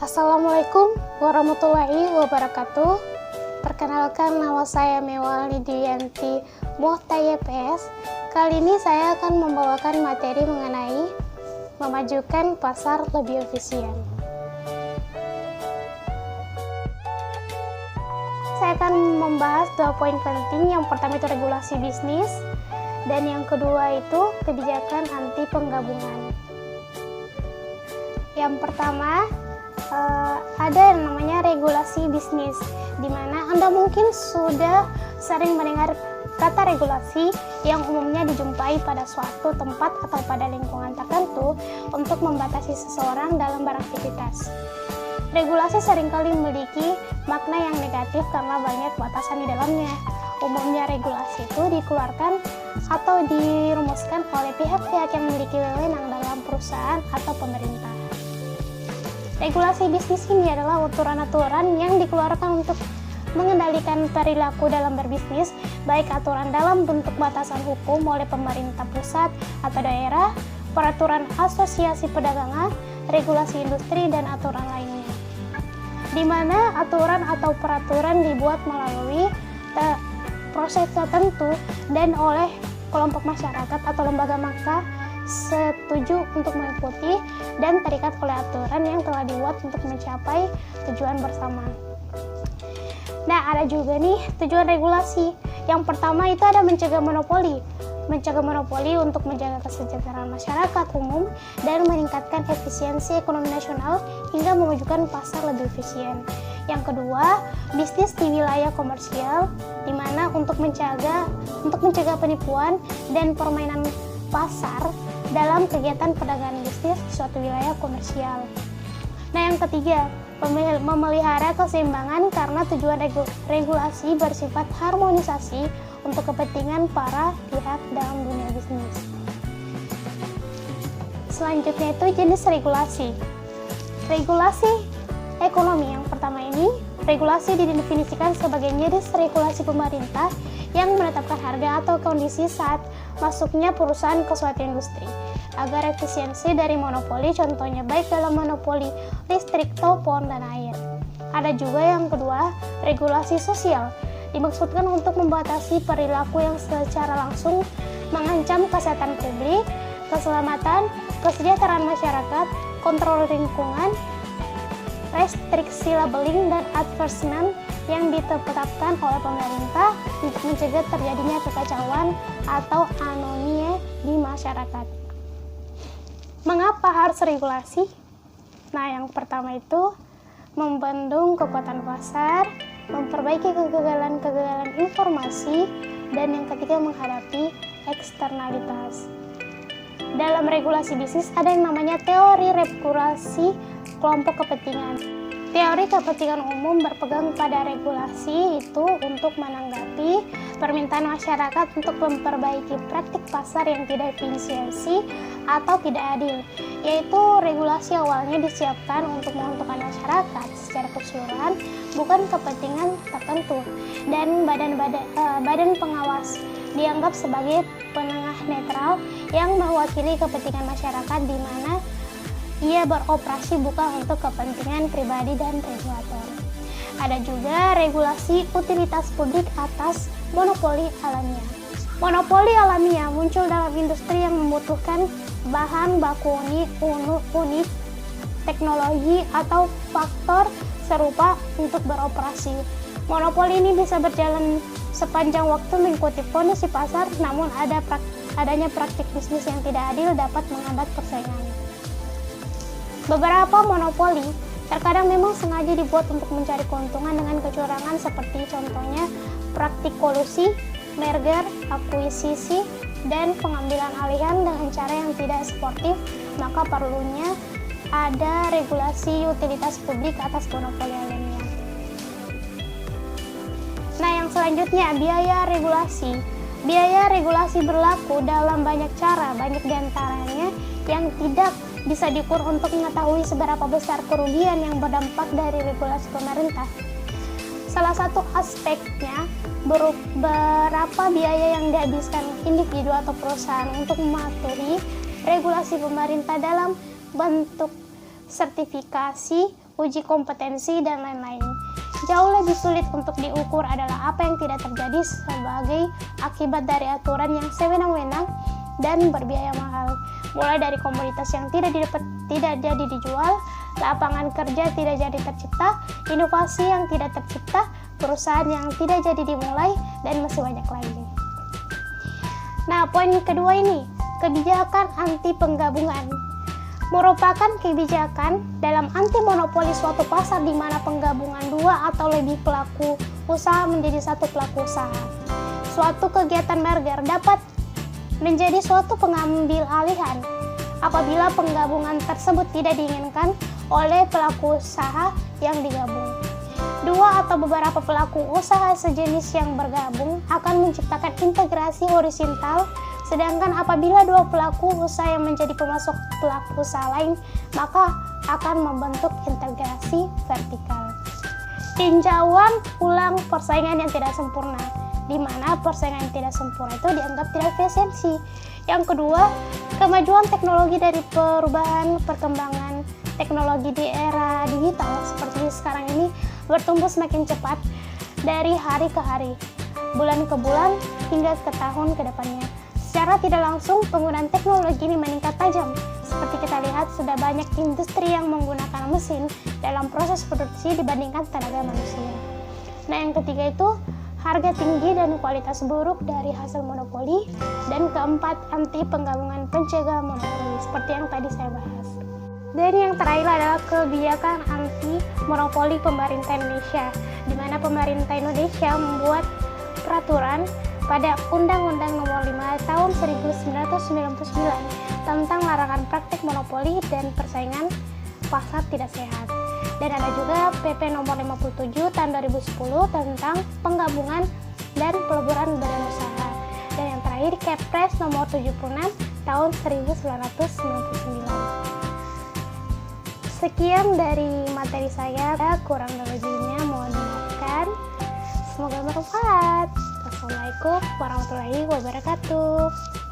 Assalamualaikum warahmatullahi wabarakatuh. Perkenalkan, nama saya Mewalni Diyanti Mohta YPS. Kali ini saya akan membawakan materi mengenai memajukan pasar lebih efisien. Saya akan membahas 2 poin penting. Yang pertama itu regulasi bisnis, dan yang kedua itu kebijakan anti penggabungan. Yang pertama, ada yang namanya regulasi bisnis, di mana Anda mungkin sudah sering mendengar kata regulasi yang umumnya dijumpai pada suatu tempat atau pada lingkungan tertentu untuk membatasi seseorang dalam beraktivitas. Regulasi seringkali memiliki makna yang negatif karena banyak batasan di dalamnya. Umumnya regulasi itu dikeluarkan atau dirumuskan oleh pihak-pihak yang memiliki wewenang dalam perusahaan atau pemerintah. Regulasi bisnis ini adalah aturan-aturan yang dikeluarkan untuk mengendalikan perilaku dalam berbisnis, baik aturan dalam bentuk batasan hukum oleh pemerintah pusat atau daerah, peraturan asosiasi perdagangan, regulasi industri, dan aturan lainnya. Di mana aturan atau peraturan dibuat melalui proses tertentu dan oleh kelompok masyarakat atau lembaga, maka setuju untuk mengikuti dan terikat oleh aturan yang telah dibuat untuk mencapai tujuan bersama. Nah, ada juga nih tujuan regulasi. Yang pertama itu ada mencegah monopoli. Mencegah monopoli untuk menjaga kesejahteraan masyarakat umum dan meningkatkan efisiensi ekonomi nasional hingga memajukan pasar lebih efisien. Yang kedua, bisnis di wilayah komersial, di mana untuk mencegah penipuan dan permainan pasar dalam kegiatan perdagangan bisnis di suatu wilayah komersial. Nah, yang ketiga, memelihara keseimbangan karena tujuan regulasi bersifat harmonisasi untuk kepentingan para pihak dalam dunia bisnis. Selanjutnya itu jenis regulasi. Regulasi ekonomi yang pertama ini, regulasi didefinisikan sebagai jenis regulasi pemerintah yang menetapkan harga atau kondisi saat masuknya perusahaan ke suatu industri agar efisiensi dari monopoli, contohnya baik dalam monopoli listrik, telepon, dan air. Ada juga yang kedua, regulasi sosial, dimaksudkan untuk membatasi perilaku yang secara langsung mengancam kesehatan publik, keselamatan, kesejahteraan masyarakat, kontrol lingkungan, restriksi labeling, dan advertisement yang ditetapkan oleh pemerintah untuk mencegah terjadinya kekacauan atau anomia di masyarakat. Mengapa harus regulasi? Nah, yang pertama itu membendung kekuatan pasar, memperbaiki kegagalan-kegagalan informasi, dan yang ketiga menghadapi eksternalitas. Dalam regulasi bisnis ada yang namanya teori regulasi kelompok kepentingan. Teori kepentingan umum berpegang pada regulasi itu untuk menanggapi permintaan masyarakat untuk memperbaiki praktik pasar yang tidak efisiensi atau tidak adil, yaitu regulasi awalnya disiapkan untuk menguntungkan masyarakat secara keseluruhan, bukan kepentingan tertentu, dan badan pengawas dianggap sebagai penengah netral yang mewakili kepentingan masyarakat, di mana ia beroperasi bukan untuk kepentingan pribadi dan regulator. Ada juga regulasi utilitas publik atas monopoli alamiah. Monopoli alamiah muncul dalam industri yang membutuhkan bahan baku unik, teknologi, atau faktor serupa untuk beroperasi. Monopoli ini bisa berjalan sepanjang waktu mengikuti kondisi pasar, namun adanya praktik bisnis yang tidak adil dapat menghambat persaingan. Beberapa monopoli terkadang memang sengaja dibuat untuk mencari keuntungan dengan kecurangan, seperti contohnya praktik kolusi, merger, akuisisi, dan pengambilan alihan dengan cara yang tidak sportif. Maka perlunya ada regulasi utilitas publik atas monopoli alamiah. Nah, yang selanjutnya biaya regulasi. Biaya regulasi berlaku dalam banyak cara, banyak diantaranya yang tidak bisa diukur untuk mengetahui seberapa besar kerugian yang berdampak dari regulasi pemerintah. Salah satu aspeknya berapa biaya yang dihabiskan individu atau perusahaan untuk mematuhi regulasi pemerintah dalam bentuk sertifikasi, uji kompetensi, dan lain-lain. Jauh lebih sulit untuk diukur adalah apa yang tidak terjadi sebagai akibat dari aturan yang sewenang-wenang dan berbiaya mahal, mulai dari komoditas yang tidak jadi dijual, lapangan kerja tidak jadi tercipta, inovasi yang tidak tercipta, perusahaan yang tidak jadi dimulai, dan masih banyak lagi. Nah, poin kedua ini, kebijakan anti penggabungan merupakan kebijakan dalam anti monopoli suatu pasar di mana penggabungan dua atau lebih pelaku usaha menjadi satu pelaku usaha. Suatu kegiatan merger dapat menjadi suatu pengambil alihan apabila penggabungan tersebut tidak diinginkan oleh pelaku usaha yang digabung. Dua atau beberapa pelaku usaha sejenis yang bergabung akan menciptakan integrasi horizontal. Sedangkan apabila dua pelaku usaha yang menjadi pemasok pelaku usaha lain, maka akan membentuk integrasi vertikal. Tinjauan ulang persaingan yang tidak sempurna, di mana persaingan yang tidak sempurna itu dianggap tidak efisiensi. Yang kedua, kemajuan teknologi dari perubahan perkembangan teknologi di era digital seperti sekarang ini bertumbuh semakin cepat dari hari ke hari, bulan ke bulan, hingga ke tahun ke depannya. Secara tidak langsung, penggunaan teknologi ini meningkat tajam. Seperti kita lihat, sudah banyak industri yang menggunakan mesin dalam proses produksi dibandingkan tenaga manusia. Nah, yang ketiga itu, harga tinggi dan kualitas buruk dari hasil monopoli. Dan keempat, anti penggabungan pencegahan monopoli, seperti yang tadi saya bahas. Dan yang terakhir adalah kebijakan anti monopoli pemerintah Indonesia, di mana pemerintah Indonesia membuat peraturan pada Undang-Undang Nomor 5 Tahun 1999 tentang larangan praktik monopoli dan persaingan pasar tidak sehat. Dan ada juga PP Nomor 57 Tahun 2010 tentang penggabungan dan peleburan badan usaha. Dan yang terakhir Kepres Nomor 76 Tahun 1999. Sekian dari materi saya, kurang lebihnya mohon dimaafkan. Semoga bermanfaat. Assalamualaikum warahmatullahi wabarakatuh.